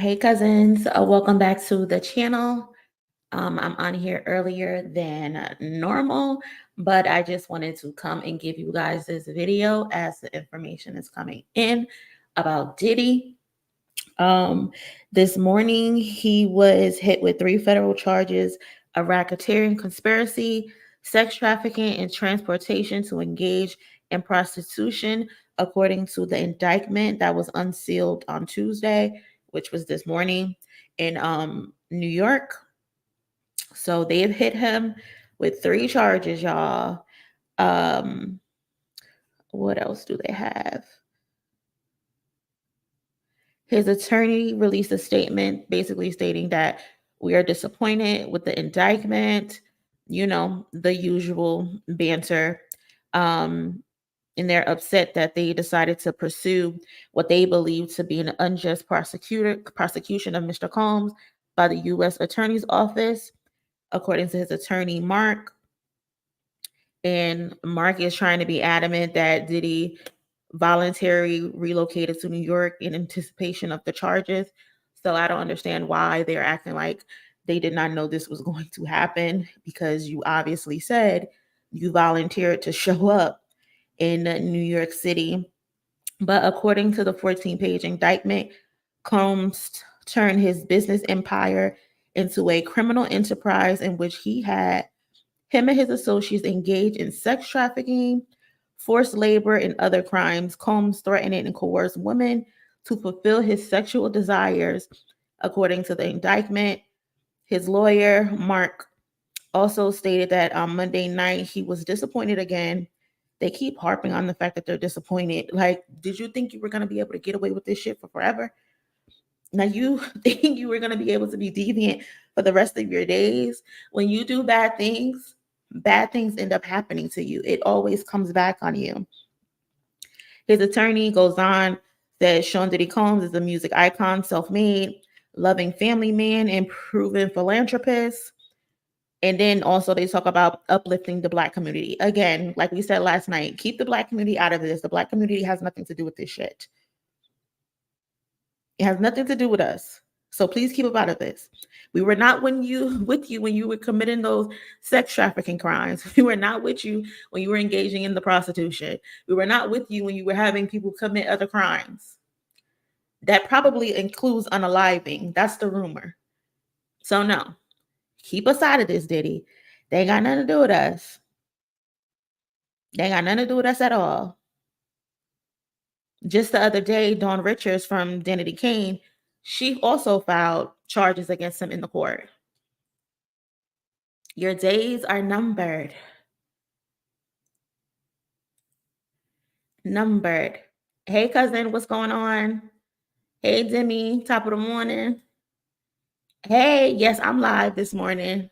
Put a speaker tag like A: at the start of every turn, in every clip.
A: Hey cousins, welcome back to the channel. I'm on here earlier than normal, but I just wanted to come and give you guys this video as the information is coming in about Diddy. Um, this morning, he was hit with 3 federal charges of racketeering, conspiracy, sex trafficking, and transportation to engage in prostitution, according to the indictment that was unsealed on Tuesday, which was this morning in New York. So they've hit him with 3 charges, y'all. Um, what else do they have? His attorney released a statement basically stating that we are disappointed with the indictment, the usual banter. Um, and they're upset that they decided to pursue what they believe to be an unjust prosecution of Mr. Combs by the U.S. Attorney's Office, according to his attorney, Mark. And Mark is trying to be adamant that Diddy voluntarily relocated to New York in anticipation of the charges. So I don't understand why they're acting like they did not know this was going to happen, because you obviously said you volunteered to show up in New York City. But according to the 14-page indictment, Combs turned his business empire into a criminal enterprise in which him and his associates engaged in sex trafficking, forced labor, and other crimes. Combs threatened and coerced women to fulfill his sexual desires, according to the indictment. His lawyer, Mark, also stated that on Monday night he was disappointed again. They keep harping on the fact that they're disappointed. Like, did you think you were going to be able to get away with this shit for forever? Now you think you were going to be able to be deviant for the rest of your days? When you do bad things end up happening to you. It always comes back on you. His attorney goes on that Sean Diddy Combs is a music icon, self-made, loving family man, and proven philanthropist. And then also they talk about uplifting the Black community. Again, like we said last night, keep the Black community out of this. The Black community has nothing to do with this shit. It has nothing to do with us. So please keep up out of this. We were not with you when you were committing those sex trafficking crimes. We were not with you when you were engaging in the prostitution. We were not with you when you were having people commit other crimes. That probably includes unaliving. That's the rumor. So no, keep us out of this, Diddy. They ain't got nothing to do with us. They ain't got nothing to do with us at all. Just the other day, Dawn Richards from Danity Kane, she also filed charges against him in the court. Your days are numbered. Numbered. Hey, cousin, what's going on? Hey, Demi, top of the morning. Hey, yes, I'm live this morning.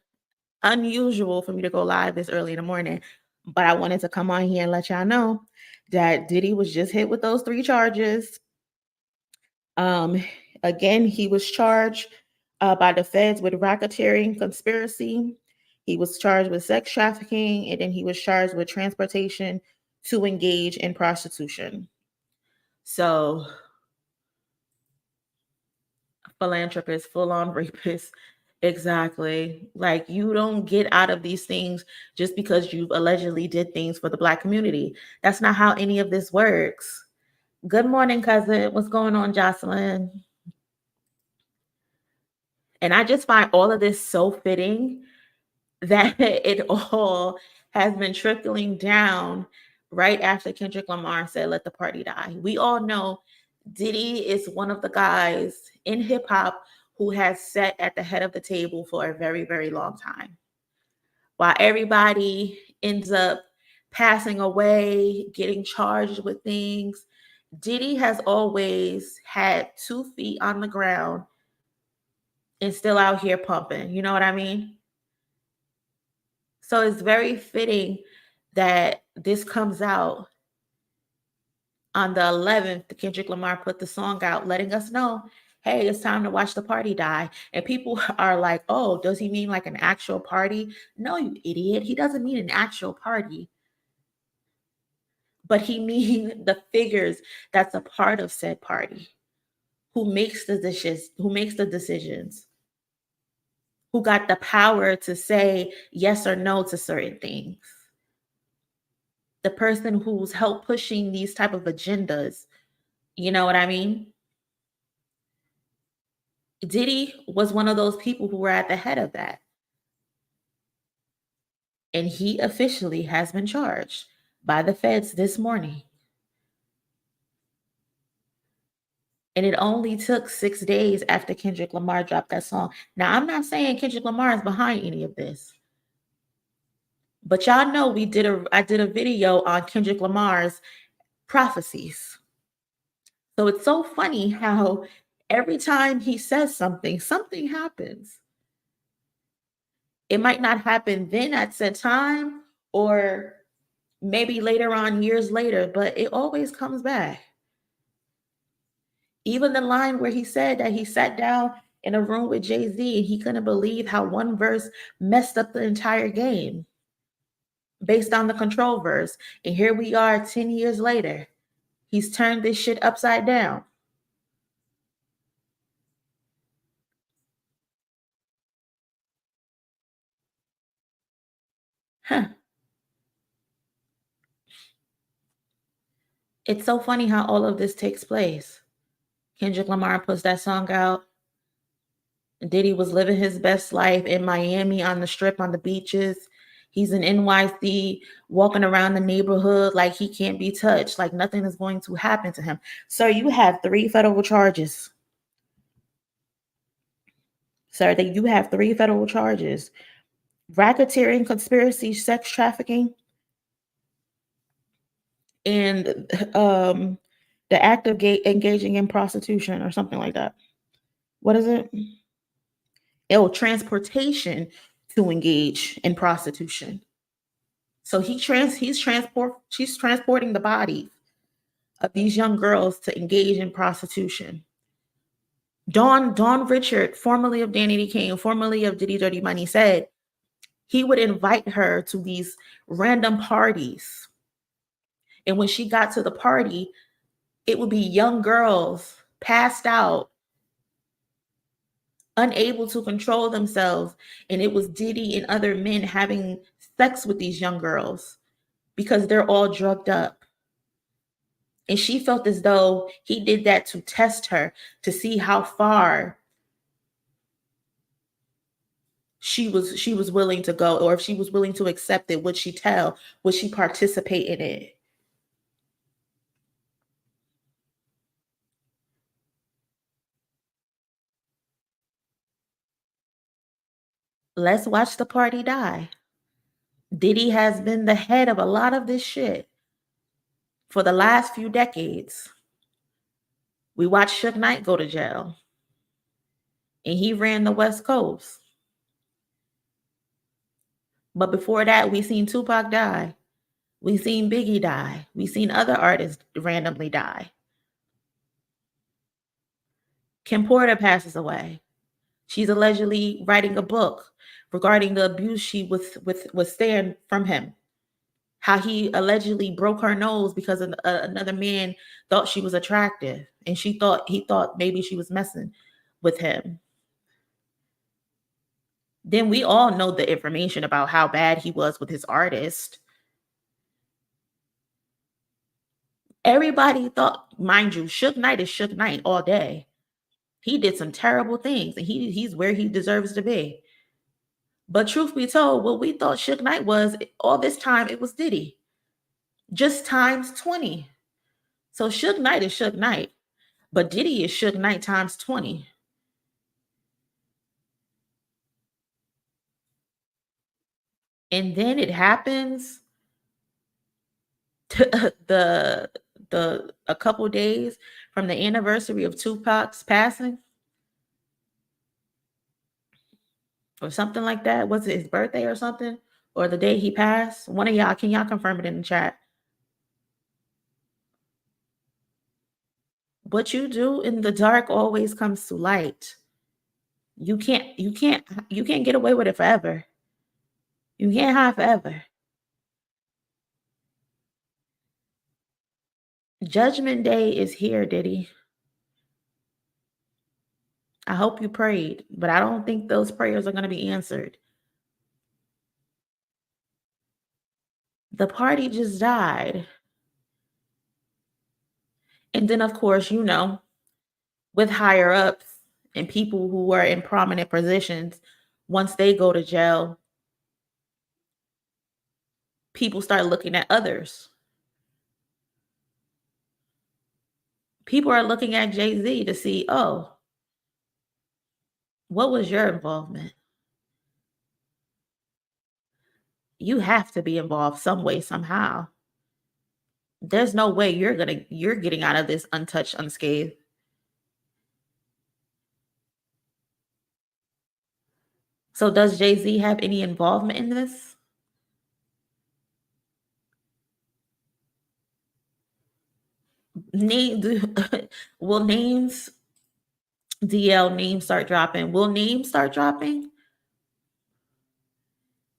A: Unusual for me to go live this early in the morning, but I wanted to come on here and let y'all know that Diddy was just hit with those 3 charges. Again, he was charged by the feds with racketeering, conspiracy. He was charged with sex trafficking, and then he was charged with transportation to engage in prostitution. So, philanthropist, full-on rapist. Exactly. Like, you don't get out of these things just because you allegedly did things for the Black community. That's not how any of this works. Good morning, cousin. What's going on, Jocelyn? And I just find all of this so fitting that it all has been trickling down right after Kendrick Lamar said, "Let the party die." We all know Diddy is one of the guys in hip hop who has sat at the head of the table for a very, very long time. While everybody ends up passing away, getting charged with things, Diddy has always had 2 feet on the ground and still out here pumping. You know what I mean? So it's very fitting that this comes out on the 11th. Kendrick Lamar put the song out letting us know, hey, it's time to watch the party die. And people are like, oh, does he mean like an actual party? No, you idiot. He doesn't mean an actual party. But he means the figures that's a part of said party. who makes the dishes, who makes the decisions, who got the power to say yes or no to certain things. The person who's helped pushing these type of agendas. You know what I mean? Diddy was one of those people who were at the head of that. And he officially has been charged by the feds this morning. And it only took 6 days after Kendrick Lamar dropped that song. Now, I'm not saying Kendrick Lamar is behind any of this, but y'all know I did a video on Kendrick Lamar's prophecies. So it's so funny how every time he says something, something happens. It might not happen then at said time, or maybe later on, years later, but it always comes back. Even the line where he said that he sat down in a room with Jayz and he couldn't believe how one verse messed up the entire game based on the control verse. And here we are 10 years later. He's turned this shit upside down. Huh. It's so funny how all of this takes place. Kendrick Lamar puts that song out. Diddy was living his best life in Miami on the strip, on the beaches. He's in NYC, walking around the neighborhood like he can't be touched, like nothing is going to happen to him. Sir, you have 3 federal charges. Sir, that you have 3 federal charges: racketeering, conspiracy, sex trafficking, and the act of engaging in prostitution or something like that. What is it? Oh, transportation to engage in prostitution. So she's transporting the body of these young girls to engage in prostitution. Don Richard, formerly of Danny D. Kane, formerly of Diddy Dirty Money, said he would invite her to these random parties. And when she got to the party, it would be young girls passed out, unable to control themselves. And it was Diddy and other men having sex with these young girls because they're all drugged up. And she felt as though he did that to test her, to see how far she was willing to go, or if she was willing to accept it. Would she tell? Would she participate in it? Let's watch the party die. Diddy has been the head of a lot of this shit for the last few decades. We watched Suge Knight go to jail, and he ran the West Coast. But before that, we seen Tupac die. We seen Biggie die. We seen other artists randomly die. Kim Porter passes away. She's allegedly writing a book regarding the abuse she withstand from him. How he allegedly broke her nose because another man thought she was attractive, and he thought maybe she was messing with him. Then we all know the information about how bad he was with his artist. Everybody thought, mind you, Suge Knight is Suge Knight all day. He did some terrible things, and he's where he deserves to be. But truth be told, what we thought Suge Knight was all this time, it was Diddy. Just times 20. So Suge Knight is Suge Knight, but Diddy is Suge Knight times 20. And then it happens the a couple days from the anniversary of Tupac's passing, or something like that. Was it his birthday or something? Or the day he passed? One of y'all, can y'all confirm it in the chat? What you do in the dark always comes to light. You can't get away with it forever. You can't hide forever. Judgment Day is here, Diddy. I hope you prayed, but I don't think those prayers are going to be answered. The party just died. And then, of course, with higher ups and people who are in prominent positions, once they go to jail, people start looking at others. People are looking at Jay-Z to see, oh, what was your involvement? You have to be involved some way, somehow. There's no way you're getting out of this untouched, unscathed. So does Jay-Z have any involvement in this? Name will names DL names start dropping? Will names start dropping?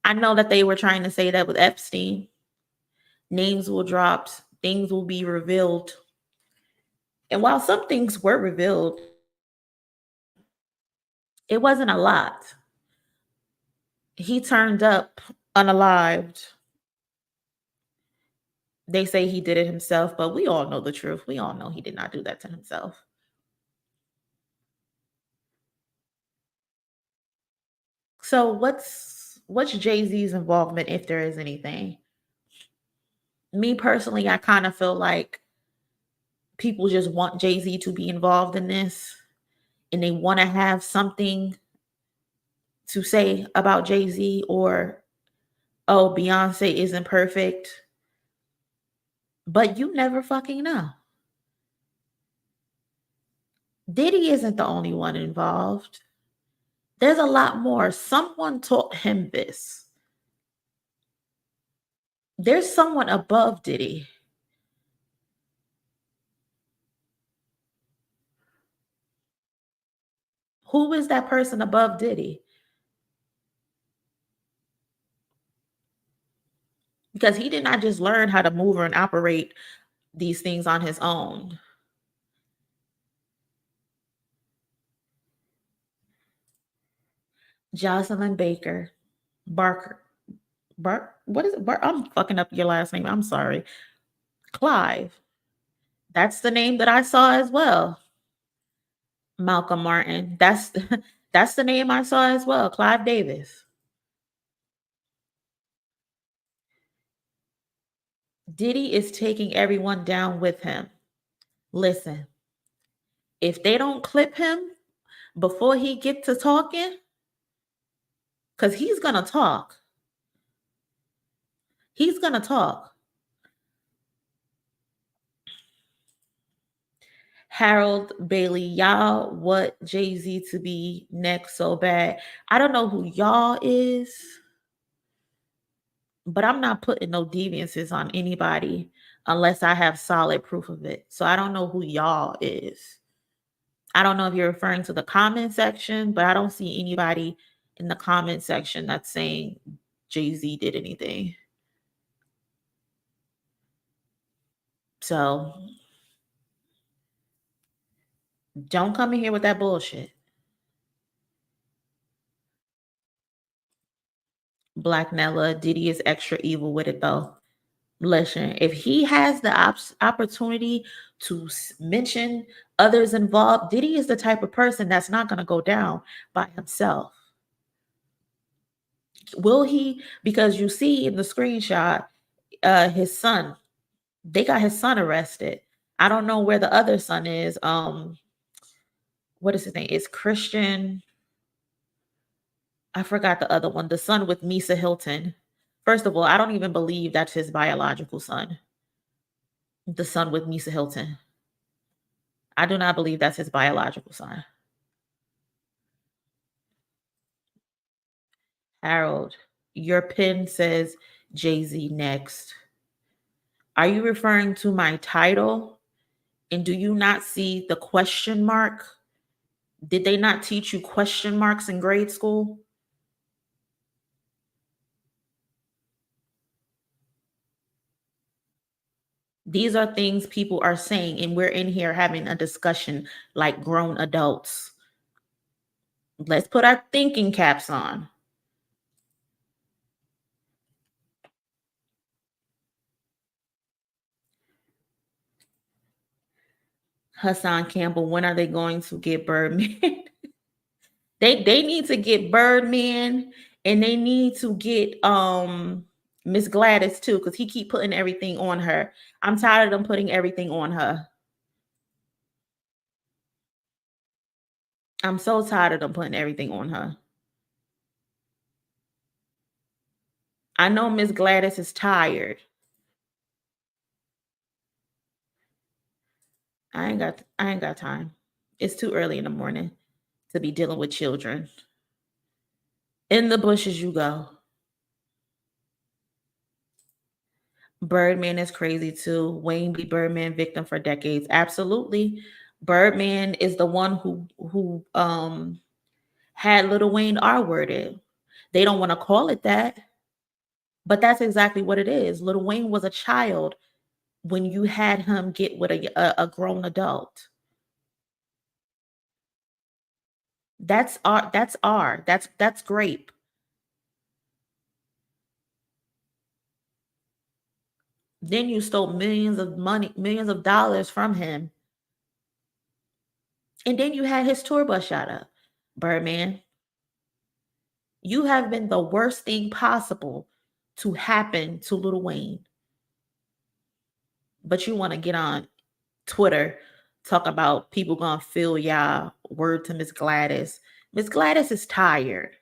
A: I know that they were trying to say that with Epstein. Names will drop, things will be revealed. And while some things were revealed, it wasn't a lot. He turned up unalived. They say he did it himself, but we all know the truth. We all know he did not do that to himself. So what's Jay-Z's involvement, if there is anything? Me personally, I kind of feel like people just want Jay-Z to be involved in this, and they want to have something to say about Jay-Z, or oh, Beyonce isn't perfect. But you never fucking know. Diddy isn't the only one involved. There's a lot more. Someone taught him this. There's someone above Diddy. Who is that person above Diddy? Because he did not just learn how to move and operate these things on his own. Jocelyn Baker, Barker, what is it? I'm fucking up your last name. I'm sorry. Clive. That's the name that I saw as well. Malcolm Martin. That's the name I saw as well. Clive Davis. Diddy is taking everyone down with him. Listen, if they don't clip him before he get to talking, because he's gonna talk. He's gonna talk. Harold Bailey, y'all want Jay-Z to be next so bad. I don't know who y'all is, but I'm not putting no deviances on anybody unless I have solid proof of it. So I don't know who y'all is. I don't know if you're referring to the comment section, but I don't see anybody in the comment section that's saying Jay-Z did anything. So don't come in here with that bullshit. Black Nella, Diddy is extra evil with it though. Listen, if he has the opportunity to mention others involved, Diddy is the type of person that's not going to go down by himself. Will he? Because you see in the screenshot, his son, they got his son arrested. I don't know where the other son is. What is his name? It's Christian. I forgot the other one. The son with Misa Hilton. First of all, I don't even believe that's his biological son. The son with Misa Hilton. I do not believe that's his biological son. Harold, your pin says Jay-Z next. Are you referring to my title? And do you not see the question mark? Did they not teach you question marks in grade school? These are things people are saying, and we're in here having a discussion like grown adults. Let's put our thinking caps on. Hassan Campbell, when are they going to get Birdman? They need to get Birdman, and they need to get Miss Gladys too, because he keep putting everything on her. I'm tired of them putting everything on her. I'm so tired of them putting everything on her. I know Miss Gladys is tired. I ain't got time. It's too early in the morning to be dealing with children. In the bushes you go. Birdman is crazy too. Wayne be Birdman victim for decades. Absolutely. Birdman is the one who had Little Wayne R-worded. They don't want to call it that, but that's exactly what it is. Little Wayne was a child when you had him get with a grown adult. That's grape. Then you stole millions of money, millions of dollars from him. And then you had his tour bus shot up. Birdman, you have been the worst thing possible to happen to Little Wayne. But you want to get on Twitter, talk about people gonna feel y'all word to Miss Gladys. Miss Gladys is tired.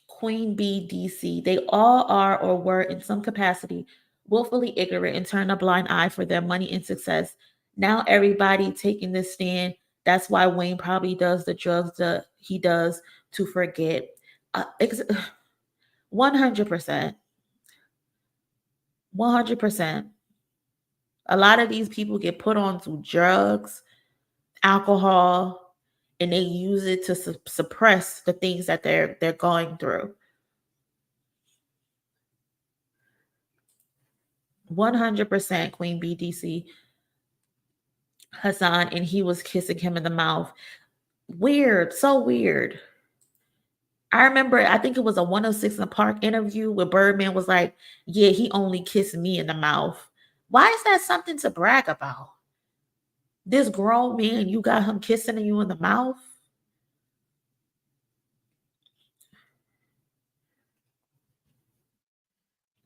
A: Queen B, DC, they all are or were in some capacity willfully ignorant and turn a blind eye for their money and success. Now everybody taking this stand. That's why Wayne probably does the drugs that he does to forget. 100%. 100%. A lot of these people get put onto drugs, alcohol, and they use it to suppress the things that they're going through. 100% Queen BDC Hassan, and he was kissing him in the mouth. Weird, so weird. I remember, I think it was a 106 in the Park interview where Birdman was like, yeah, he only kissed me in the mouth. Why is that something to brag about? This grown man, you got him kissing you in the mouth?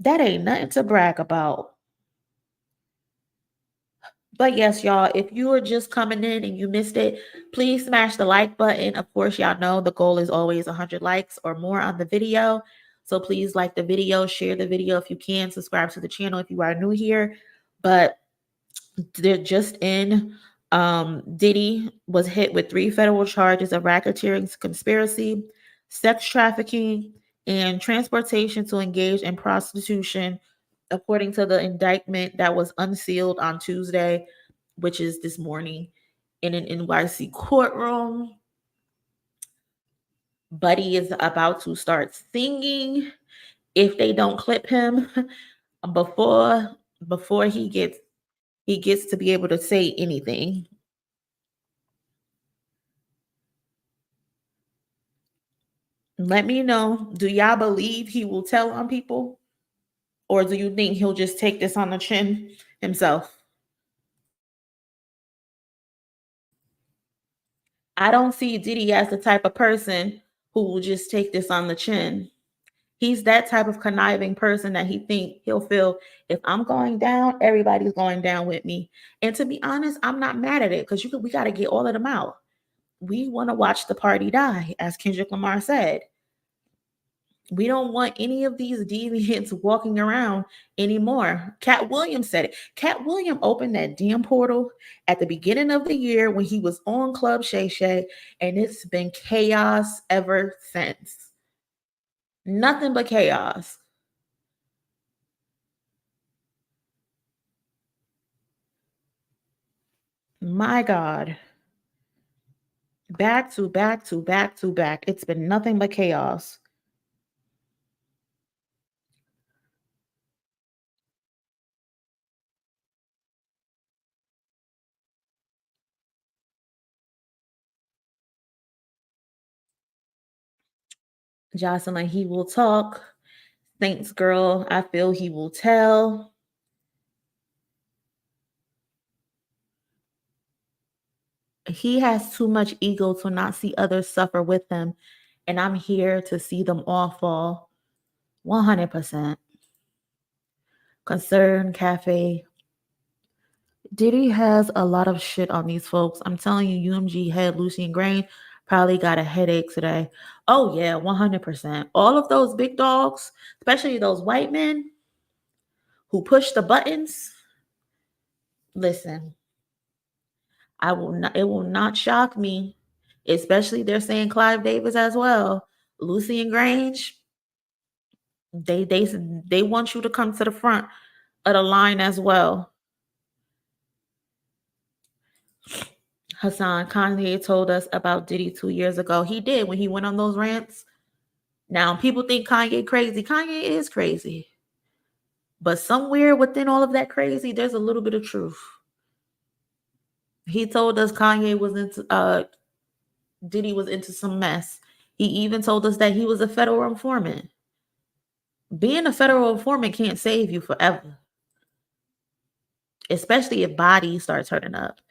A: That ain't nothing to brag about. But yes, y'all, if you are just coming in and you missed it, please smash the like button. Of course, y'all know the goal is always 100 likes or more on the video. So please like the video, share the video if you can, subscribe to the channel if you are new here. But they're just in. Diddy was hit with 3 federal charges of racketeering, conspiracy, sex trafficking, and transportation to engage in prostitution, according to the indictment that was unsealed on Tuesday, which is this morning, in an NYC courtroom. Buddy is about to start singing if they don't clip him before he gets to be able to say anything. Let me know. Do y'all believe he will tell on people? Or do you think he'll just take this on the chin himself? I don't see Diddy as the type of person who will just take this on the chin. He's that type of conniving person that he think he'll feel, if I'm going down, everybody's going down with me. And to be honest, I'm not mad at it because we got to get all of them out. We want to watch the party die, as Kendrick Lamar said. We don't want any of these deviants walking around anymore. Cat Williams said it. Cat Williams opened that damn portal at the beginning of the year when he was on Club Shay Shay, and it's been chaos ever since. Nothing but chaos. My God. Back to back to back to back. It's been nothing but chaos. Jocelyn, he will talk. Thanks, girl. I feel he will tell. He has too much ego to not see others suffer with him. And I'm here to see them all fall. 100%. Concern Cafe. Diddy has a lot of shit on these folks. I'm telling you, UMG head Lucy and Grain probably got a headache today. Oh, yeah, 100%. All of those big dogs, especially those white men who push the buttons, listen, I will not, it will not shock me, especially they're saying Clive Davis as well. Lucy and Grange, they want you to come to the front of the line as well. Hassan Kanye told us about Diddy 2 years ago. He did when he went on those rants. Now people think Kanye crazy. Kanye is crazy. But somewhere within all of that crazy, there's a little bit of truth. He told us Kanye was into Diddy was into some mess. He even told us that he was a federal informant. Being a federal informant can't save you forever, especially if bodies start turning up.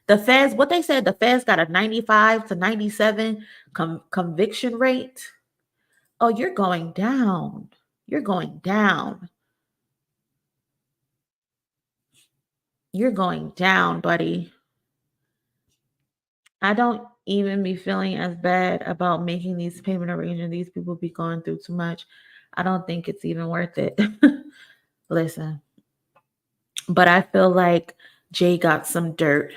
A: The feds, what they said, the feds got a 95 to 97 conviction rate. Oh, you're going down. You're going down. You're going down, buddy. I don't even be feeling as bad about making these payment arrangements. These people be going through too much. I don't think it's even worth it. Listen, but I feel like Jay got some dirt,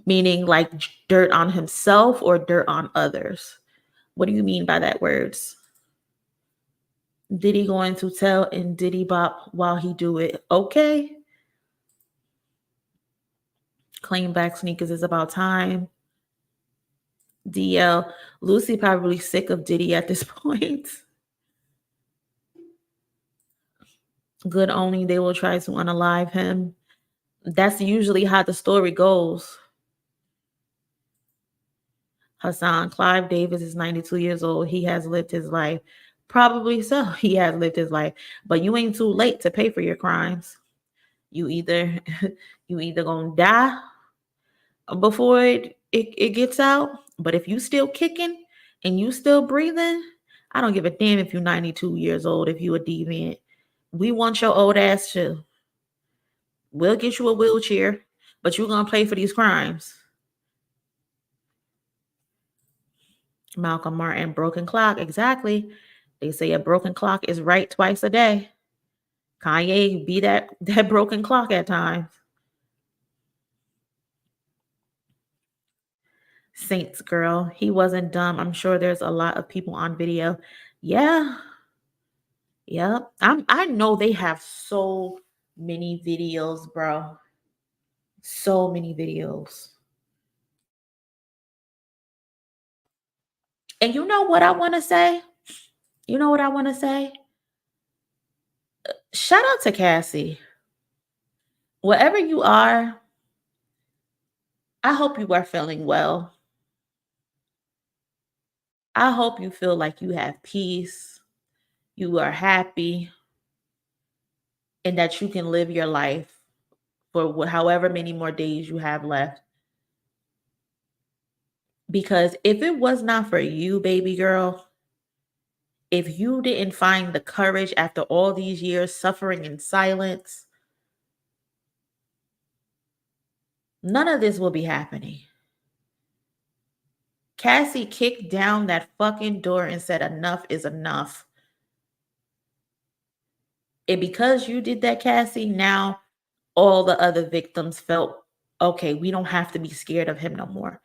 A: meaning like dirt on himself or dirt on others. What do you mean by that words? Diddy going to tell and Diddy bop while he do it? Okay. Claim back sneakers is about time. DL, Lucy probably sick of Diddy at this point. Good only they will try to unalive him. That's usually how the story goes. Hassan, Clive Davis is 92 years old. He has lived his life. Probably so. He has lived his life. But you ain't too late to pay for your crimes. You either you either gonna die before it gets out. But if you still kicking and you still breathing, I don't give a damn if you're 92 years old, if you a deviant. We want your old ass too. We'll get you a wheelchair, but you're gonna pay for these crimes. Malcolm Martin, broken clock. Exactly. They say a broken clock is right twice a day. Kanye be that broken clock at times. Saints girl, he wasn't dumb. I'm sure there's a lot of people on video. Yeah. Yep. I know they have so many videos, bro. So many videos. And you know what I want to say? You know what I want to say? Shout out to Cassie. Wherever you are, I hope you are feeling well. I hope you feel like you have peace, you are happy, and that you can live your life for however many more days you have left. Because if it was not for you, baby girl, if you didn't find the courage after all these years suffering in silence, none of this will be happening. Cassie kicked down that fucking door and said, enough is enough. And because you did that, Cassie, now all the other victims felt, okay, we don't have to be scared of him no more.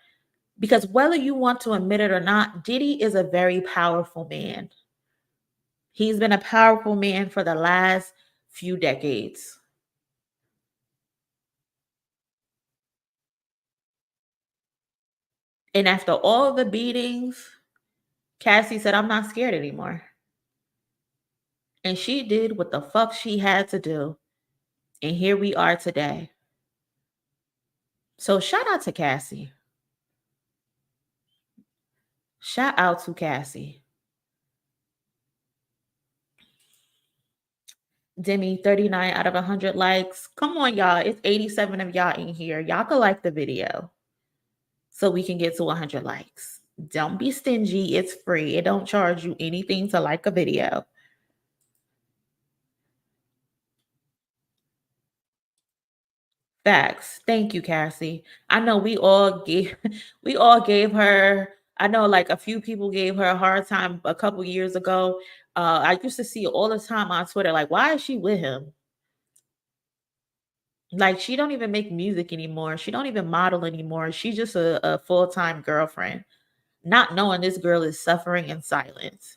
A: Because whether you want to admit it or not, Diddy is a very powerful man. He's been a powerful man for the last few decades. And after all the beatings, Cassie said, I'm not scared anymore. And she did what the fuck she had to do. And here we are today. So shout out to Cassie. Shout out to Cassie. Demi, 39 out of 100 likes. Come on, y'all. It's 87 of y'all in here. Y'all can like the video so we can get to 100 likes. Don't be stingy. It's free. It don't charge you anything to like a video. Facts. Thank you, Cassie. I know we all gave we all gave her. I know like a few people gave her a hard time a couple years ago. I used to see it all the time on Twitter. Like, why is she with him? Like, she don't even make music anymore. She don't even model anymore. She's just a full-time girlfriend. Not knowing this girl is suffering in silence.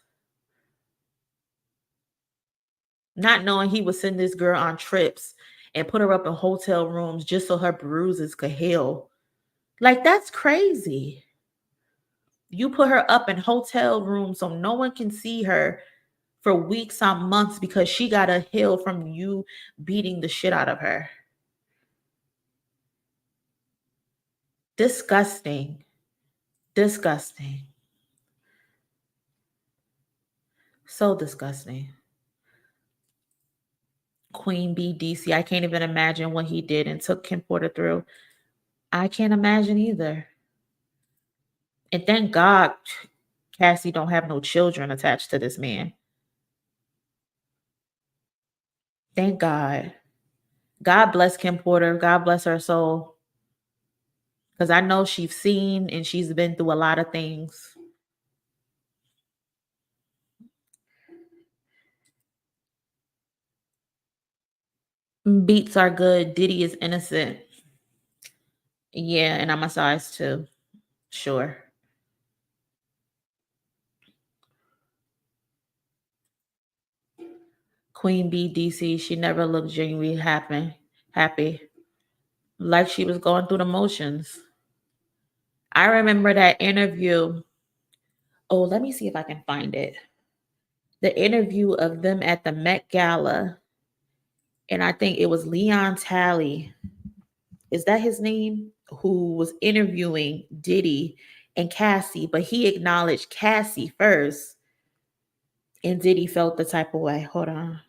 A: Not knowing he would send this girl on trips and put her up in hotel rooms just so her bruises could heal. Like, that's crazy. You put her up in hotel rooms so no one can see her for weeks on months because she got to heal from you beating the shit out of her. Disgusting. Disgusting. So disgusting. Queen B DC. I can't even imagine what he did and took Kim Porter through. I can't imagine either. And thank God Cassie don't have no children attached to this man. Thank God. God bless Kim Porter. God bless her soul. Because I know she's seen and she's been through a lot of things. Beats are good. Diddy is innocent. Yeah, and I'm a size too. Sure. Queen B DC, she never looked genuinely happy. Like she was going through the motions. I remember that interview. Oh, let me see if I can find it. The interview of them at the Met Gala. And I think it was Leon Talley. Is that his name? Who was interviewing Diddy and Cassie, but he acknowledged Cassie first. And Diddy felt the type of way. Hold on.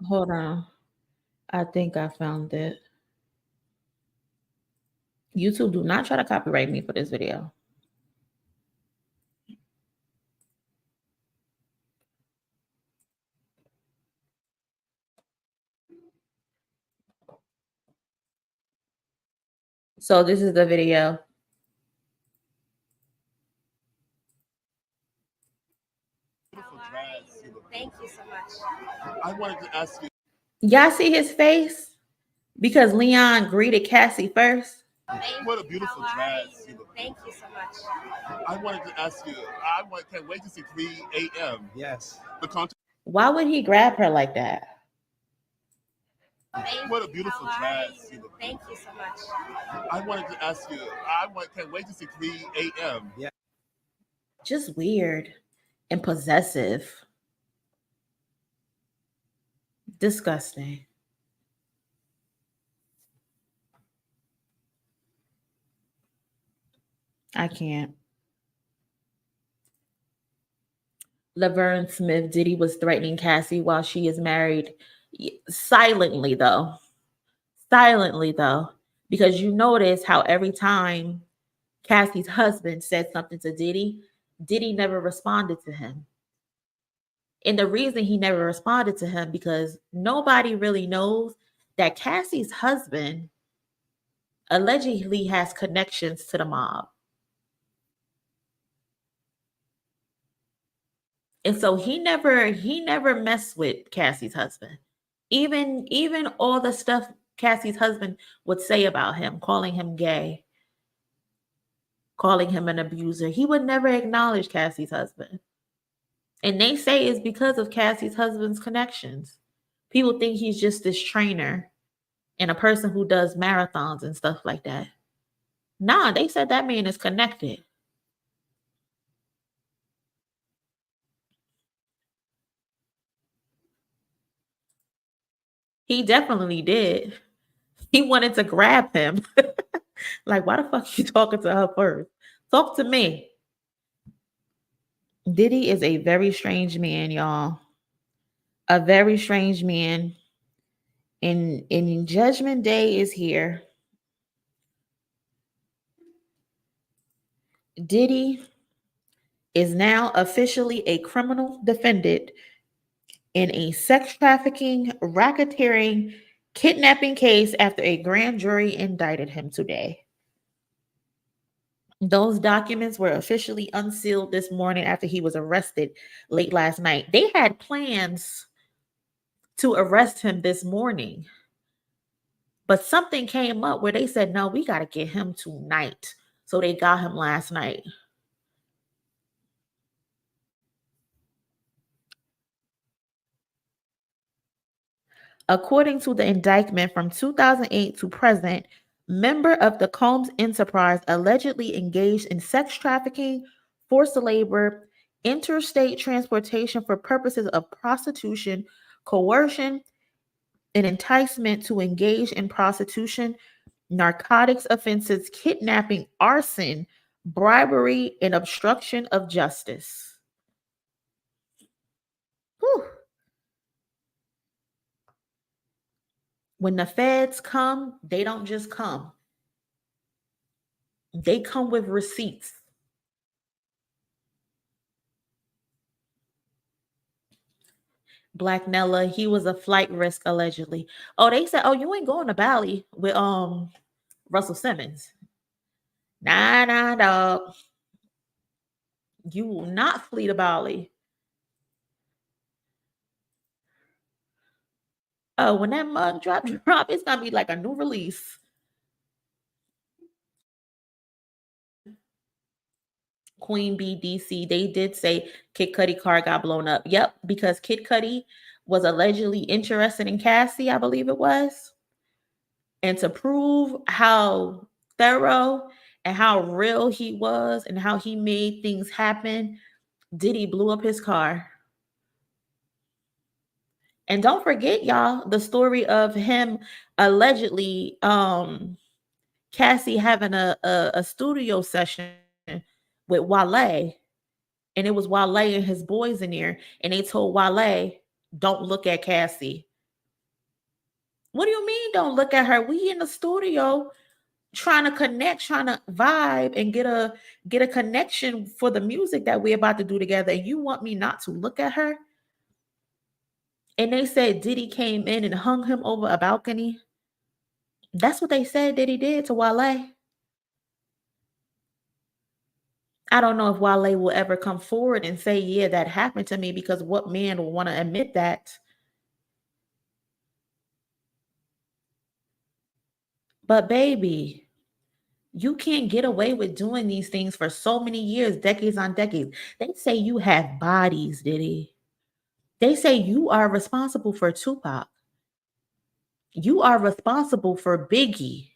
A: Hold on. I think I found it. YouTube, do not try to copyright me for this video. So this is the video.
B: Thank you so much. I wanted to ask you.
A: Y'all see his face? Because Leon greeted Cassie first.
B: What a beautiful dress. Thank you so much. I wanted to ask you. Can't wait to see 3 a.m. Yes.
A: Why would he grab her like that?
B: What a beautiful dress. Thank you so much. I wanted to ask you. Can't wait to see 3 a.m. Yeah.
A: Just weird and possessive. Disgusting. I can't. Laverne Smith, Diddy was threatening Cassie while she is married. Silently, though. Silently, though. Because you notice how every time Cassie's husband said something to Diddy, Diddy never responded to him. And the reason he never responded to him because nobody really knows that Cassie's husband allegedly has connections to the mob. And so he never messed with Cassie's husband. Even all the stuff Cassie's husband would say about him, calling him gay, calling him an abuser, he would never acknowledge Cassie's husband. And they say it's because of Cassie's husband's connections. People think he's just this trainer and a person who does marathons and stuff like that. Nah, they said that man is connected. He definitely did. He wanted to grab him. Like, why the fuck you talking to her first? Talk to me. Diddy is a very strange man, y'all. A very strange man. And Judgment Day is here. Diddy is now officially a criminal defendant in a sex trafficking, racketeering, kidnapping case after a grand jury indicted him today. Those documents were officially unsealed this morning after he was arrested late last night. They had plans to arrest him this morning, but something came up where they said, no, we got to get him tonight. So they got him last night. According to the indictment from 2008 to present, member of the Combs enterprise allegedly engaged in sex trafficking, forced labor, interstate transportation for purposes of prostitution, coercion, and enticement to engage in prostitution, narcotics offenses, kidnapping, arson, bribery, and obstruction of justice. Whew. When the feds come, they don't just come. They come with receipts. Black Nella, he was a flight risk allegedly. Oh, they said, oh, you ain't going to Bali with Russell Simmons. Nah, nah, dog. You will not flee to Bali. Oh, when that mug drop, it's gonna be like a new release. Queen Bee DC, they did say Kid Cudi car got blown up. Yep, because Kid Cudi was allegedly interested in Cassie, I believe it was. And to prove how thorough and how real he was and how he made things happen, Diddy blew up his car. And don't forget, y'all, the story of him allegedly Cassie having a studio session with Wale. And it was Wale and his boys in there. And they told Wale, don't look at Cassie. What do you mean don't look at her? We in the studio trying to connect, trying to vibe and get a connection for the music that we're about to do together. And you want me not to look at her? And they said Diddy came in and hung him over a balcony. That's what they said Diddy did to Wale. I don't know if Wale will ever come forward and say, yeah, that happened to me, because what man will want to admit that? But baby, you can't get away with doing these things for so many years, decades on decades. They say you have bodies, Diddy. They say you are responsible for Tupac. You are responsible for Biggie.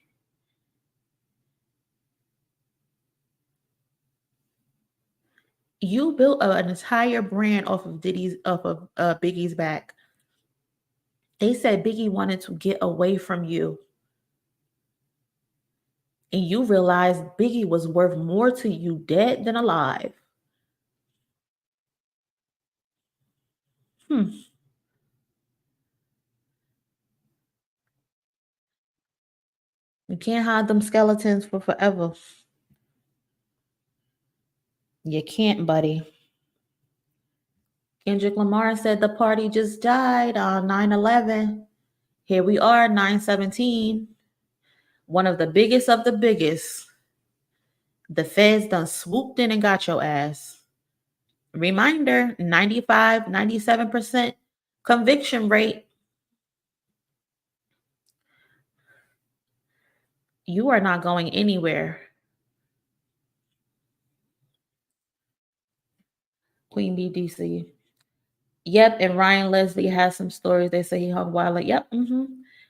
A: You built an entire brand off of Biggie's back. They said Biggie wanted to get away from you. And you realized Biggie was worth more to you dead than alive. Hmm. You can't hide them skeletons for forever. You can't, buddy. Kendrick Lamar said the party just died on 9/11. Here we are, 9/17. One of the biggest of the biggest. The feds done swooped in and got your ass. Reminder, 95, 97% conviction rate. You are not going anywhere. Queen BDC. Yep, and Ryan Leslie has some stories. They say he hung Wilder. Yep,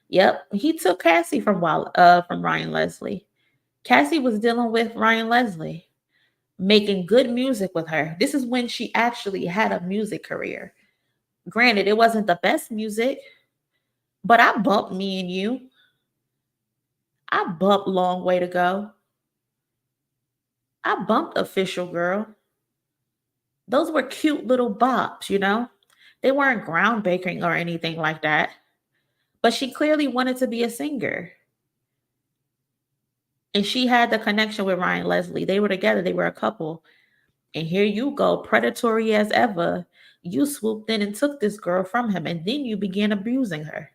A: yep. He took Cassie from from Ryan Leslie. Cassie was dealing with Ryan Leslie, making good music with her. This is when she actually had a music career. Granted, it wasn't the best music, but I bumped Me and You. I bumped Long Way to Go. I bumped Official Girl. Those were cute little bops, you know? They weren't groundbreaking or anything like that. But she clearly wanted to be a singer. And she had the connection with Ryan Leslie. They were together, they were a couple. And here you go, predatory as ever. You swooped in and took this girl from him, and then you began abusing her.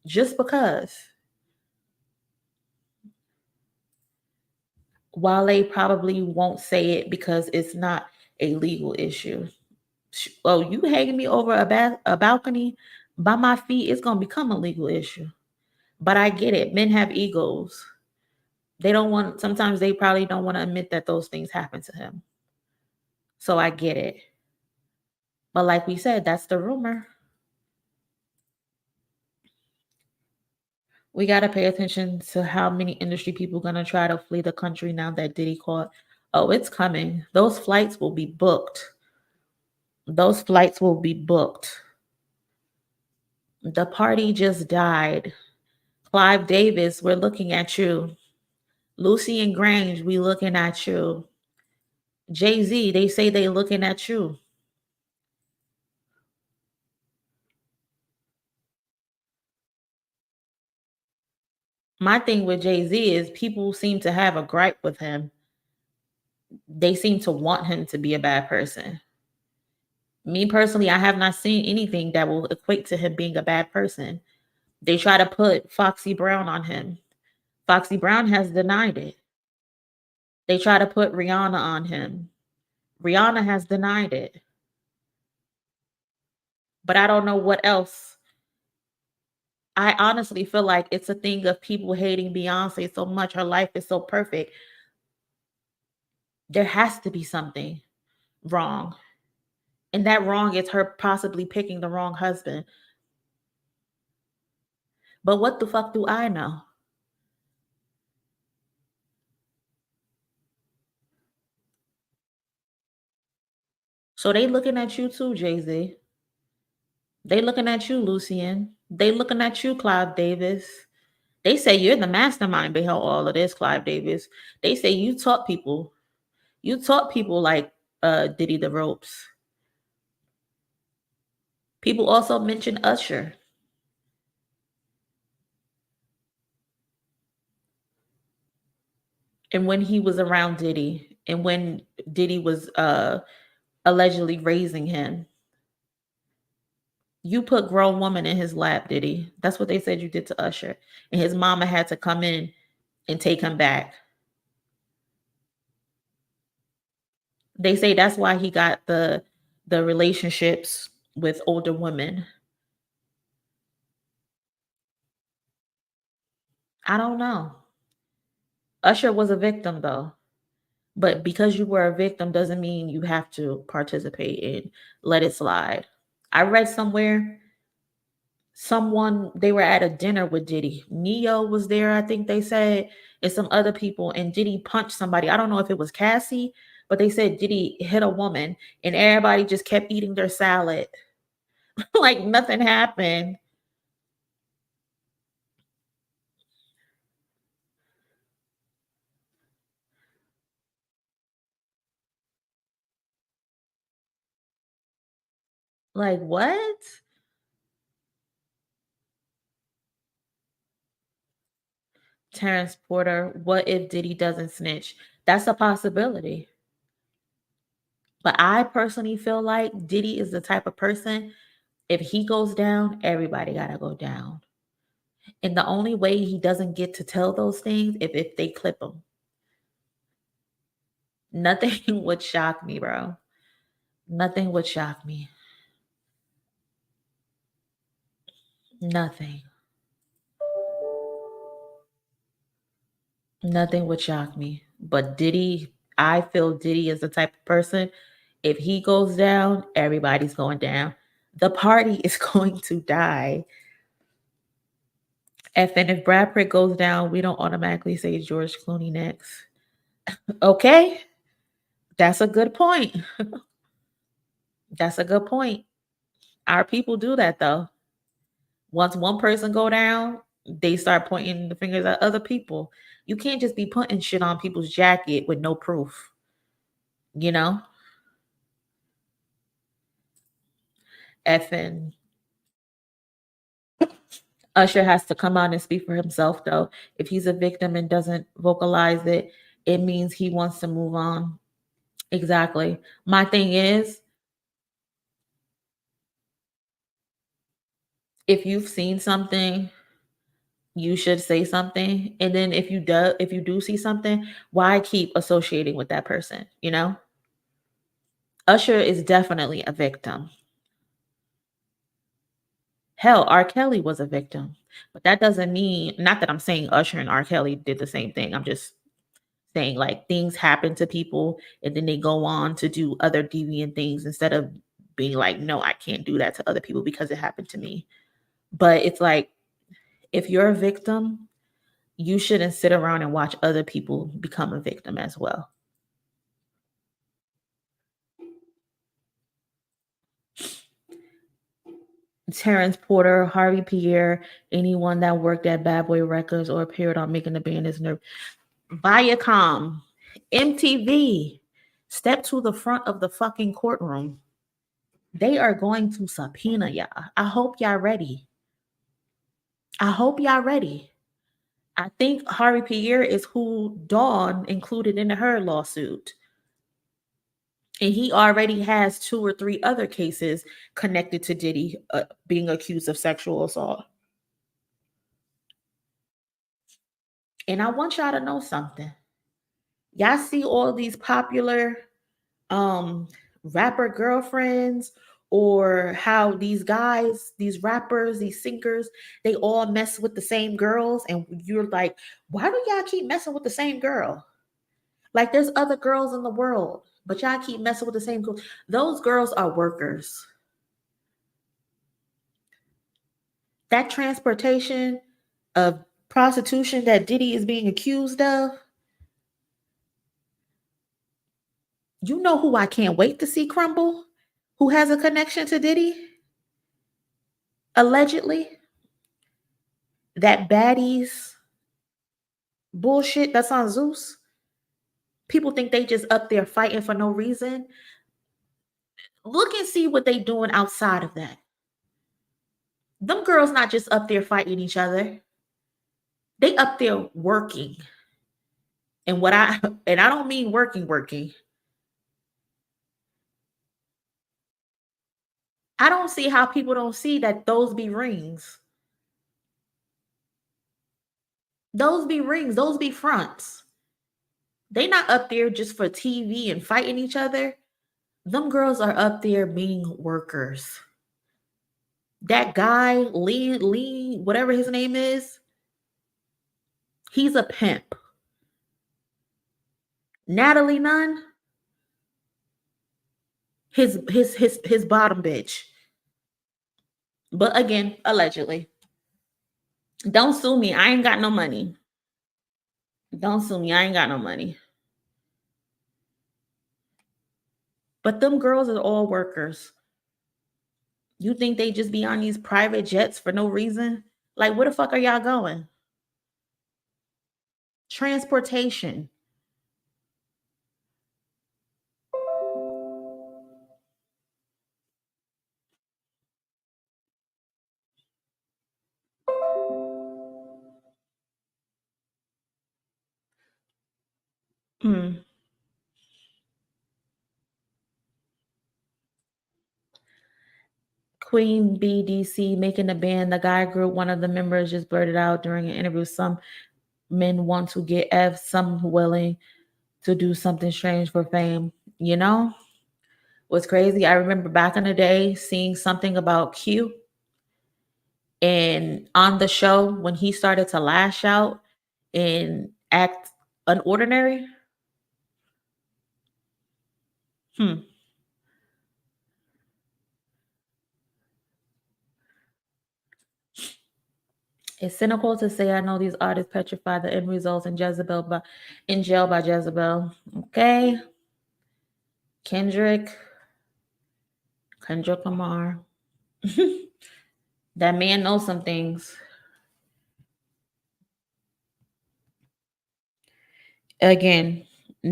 A: Just because. Wale probably won't say it because it's not a legal issue. Oh, you hanging me over a balcony by my feet, it's going to become a legal issue. But I get it. Men have egos. They don't want, sometimes they probably don't want to admit that those things happen to him. So I get it. But like we said, that's the rumor. We got to pay attention to how many industry people going to try to flee the country now that Diddy caught. Oh, it's coming. Those flights will be booked. Those flights will be booked. The party just died. Clive Davis, we're looking at you. Lucy and Grange, we looking at you. Jay-Z, they say they looking at you. My thing with Jay-Z is people seem to have a gripe with him. They seem to want him to be a bad person. Me personally, I have not seen anything that will equate to him being a bad person. They try to put Foxy Brown on him. Foxy Brown has denied it. They try to put Rihanna on him. Rihanna has denied it. But I don't know what else. I honestly feel like it's a thing of people hating Beyonce so much. Her life is so perfect. There has to be something wrong. And that wrong is her possibly picking the wrong husband. But what the fuck do I know? So they looking at you too, Jay-Z. They looking at you, Lucian. They looking at you, Clive Davis. They say you're the mastermind behind all of this, Clive Davis. They say you taught people. You taught people like Diddy the ropes. People also mention Usher. And when he was around Diddy, and when Diddy was allegedly raising him, you put grown woman in his lap, Diddy. That's what they said you did to Usher. And his mama had to come in and take him back. They say that's why he got the relationships with older women. I don't know. Usher was a victim though. But because you were a victim doesn't mean you have to participate and let it slide. I read somewhere someone they were at a dinner with Diddy. Neo was there, I think they said, and some other people, and Diddy punched somebody. I don't know if it was Cassie, but they said Diddy hit a woman and everybody just kept eating their salad. Like nothing happened. Like what? Terrence Porter, what if Diddy doesn't snitch? That's a possibility. But I personally feel like Diddy is the type of person, if he goes down, everybody gotta go down. And the only way he doesn't get to tell those things if they clip him. Nothing would shock me, bro. Nothing would shock me. Nothing. Nothing would shock me. But Diddy, I feel Diddy is the type of person, if he goes down, everybody's going down. The party is going to die. And if Brad Pitt goes down, we don't automatically say George Clooney next. Okay? That's a good point. That's a good point. Our people do that though. Once one person go down, they start pointing the fingers at other people. You can't just be putting shit on people's jacket with no proof, you know? Effing Usher has to come out and speak for himself, though. If he's a victim and doesn't vocalize it, it means he wants to move on. Exactly. My thing is, if you've seen something, you should say something. And then if you do see something, why keep associating with that person, you know? Usher is definitely a victim. Hell, R. Kelly was a victim. But that doesn't mean, not that I'm saying Usher and R. Kelly did the same thing. I'm just saying like things happen to people and then they go on to do other deviant things instead of being like, no, I can't do that to other people because it happened to me. But it's like, if you're a victim, you shouldn't sit around and watch other people become a victim as well. Terrence Porter, Harvey Pierre, anyone that worked at Bad Boy Records or appeared on Making the Band is nerve. Viacom, MTV, step to the front of the fucking courtroom. They are going to subpoena y'all. I hope y'all ready. I hope y'all ready. I think Harvey Pierre is who Dawn included in her lawsuit. And he already has 2 or 3 other cases connected to Diddy being accused of sexual assault. And I want y'all to know something. Y'all see all these popular rapper girlfriends, or how these guys, these rappers, these singers, they all mess with the same girls, and you're like, why do y'all keep messing with the same girl? Like, there's other girls in the world, but y'all keep messing with the same girl. Those girls are workers. That transportation of prostitution that Diddy is being accused of, you know who I can't wait to see crumble? Who has a connection to Diddy? Allegedly? That baddies bullshit that's on Zeus. People think they just up there fighting for no reason. Look and see what they doing outside of that. Them girls not just up there fighting each other. They up there working. And I don't mean working. I don't see how people don't see that those be rings. Those be rings, those be fronts. They not up there just for TV and fighting each other. Them girls are up there being workers. That guy, Lee, whatever his name is, he's a pimp. Natalie Nunn, his bottom bitch. But again, allegedly. Don't sue me. I ain't got no money. Don't sue me. I ain't got no money. But them girls are all workers. You think they just be on these private jets for no reason? Like, where the fuck are y'all going? Transportation. Hmm. Queen BDC making the band. The guy group, one of the members just blurted out during an interview, some men want to get F, some willing to do something strange for fame. You know what's crazy? I remember back in the day seeing something about Q, and on the show when he started to lash out and act unordinary. Hmm. It's cynical to say I know these artists petrify the end results in in jail by Jezebel. Okay. Kendrick Lamar. That man knows some things. Again,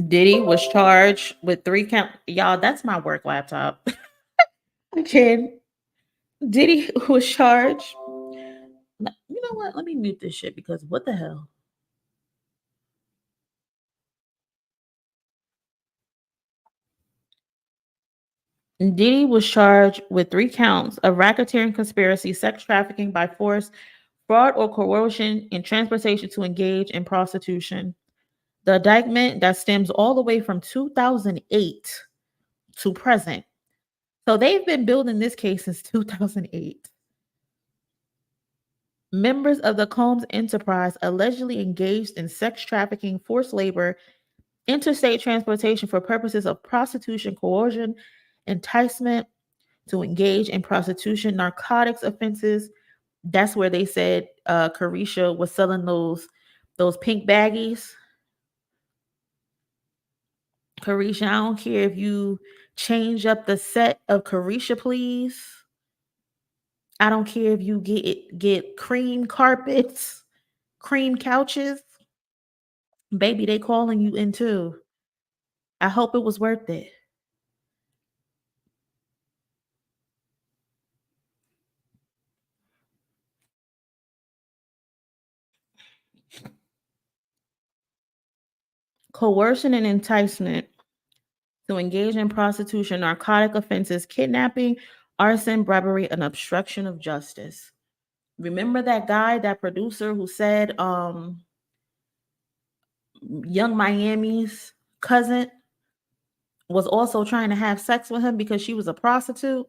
A: Diddy was charged with 3 count. Y'all, that's my work laptop. Again, Diddy was charged. You know what? Let me mute this shit because what the hell? Diddy was charged with 3 counts of racketeering conspiracy, sex trafficking by force, fraud or coercion, and transportation to engage in prostitution. The indictment that stems all the way from 2008 to present. So they've been building this case since 2008. Members of the Combs enterprise allegedly engaged in sex trafficking, forced labor, interstate transportation for purposes of prostitution, coercion, enticement to engage in prostitution, narcotics offenses. That's where they said Carisha was selling those pink baggies. Carisha, I don't care if you change up the set of Carisha, please. I don't care if you get cream carpets, cream couches. Baby, they calling you in too. I hope it was worth it. Coercion and enticement to engage in prostitution, narcotic offenses, kidnapping, arson, bribery, and obstruction of justice. Remember that guy, that producer who said Young Miami's cousin was also trying to have sex with him because she was a prostitute?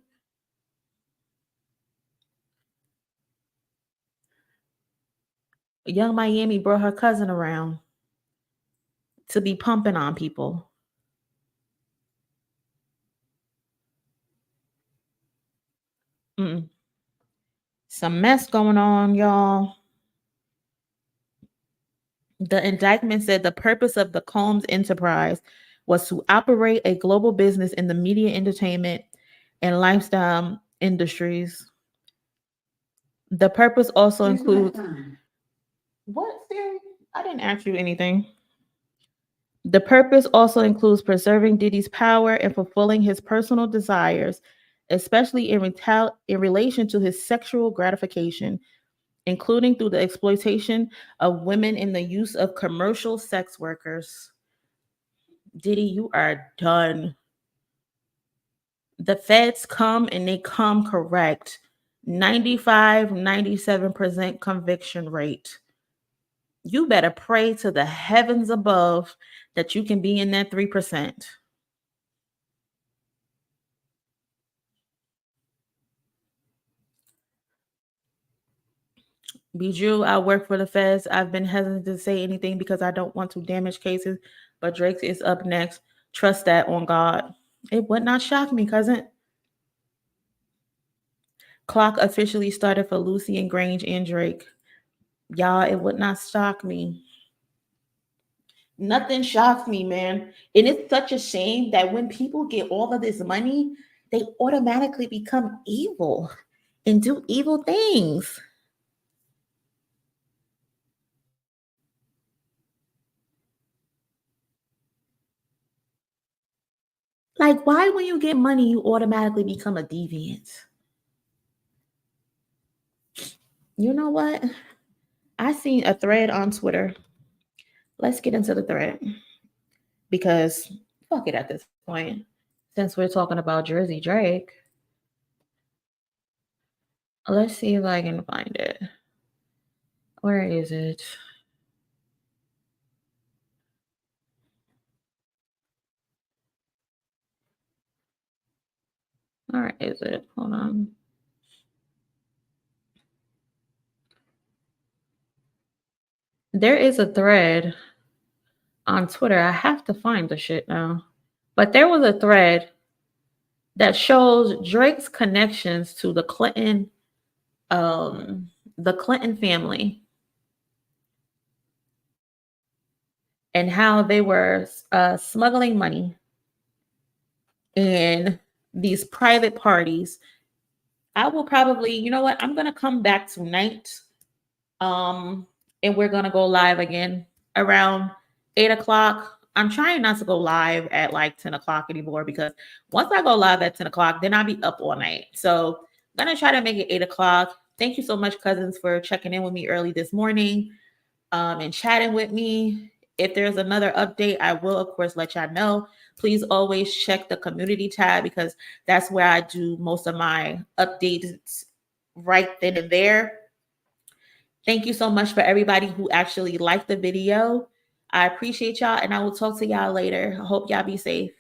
A: Young Miami brought her cousin around to be pumping on people. Mm. Some mess going on, y'all. The indictment said the purpose of the Combs enterprise was to operate a global business in the media, entertainment, and lifestyle industries. The purpose also includes what, Siri? I didn't ask you anything. The purpose also includes preserving Diddy's power and fulfilling his personal desires, especially in relation to his sexual gratification, including through the exploitation of women and the use of commercial sex workers. Diddy, you are done. The feds come and they come correct. 95-97% conviction rate. You better pray to the heavens above that you can be in that 3%. Bijou, I work for the feds. I've been hesitant to say anything because I don't want to damage cases, but Drake is up next. Trust that on God. It would not shock me, cousin. Clock officially started for Lucy and Grange and Drake. Y'all, it would not shock me. Nothing shocks me, man. And it's such a shame that when people get all of this money, they automatically become evil and do evil things. Like, why, when you get money, you automatically become a deviant? You know what? I seen a thread on Twitter. Let's get into the thread because fuck it at this point. Since we're talking about Jersey Drake, let's see if I can find it. Where is it? Where is it? Hold on. There is a thread on Twitter. I have to find the shit now. But there was a thread that shows Drake's connections to the Clinton family and how they were smuggling money in these private parties. I will probably, you know what? I'm gonna come back tonight, and we're gonna go live again around 8 o'clock. I'm trying not to go live at like 10 o'clock anymore, because once I go live at 10 o'clock, then I'll be up all night. So I'm going to try to make it 8 o'clock. Thank you so much, cousins, for checking in with me early this morning and chatting with me. If there's another update, I will, of course, let y'all know. Please always check the community tab, because that's where I do most of my updates right then and there. Thank you so much for everybody who actually liked the video. I appreciate y'all, and I will talk to y'all later. I hope y'all be safe.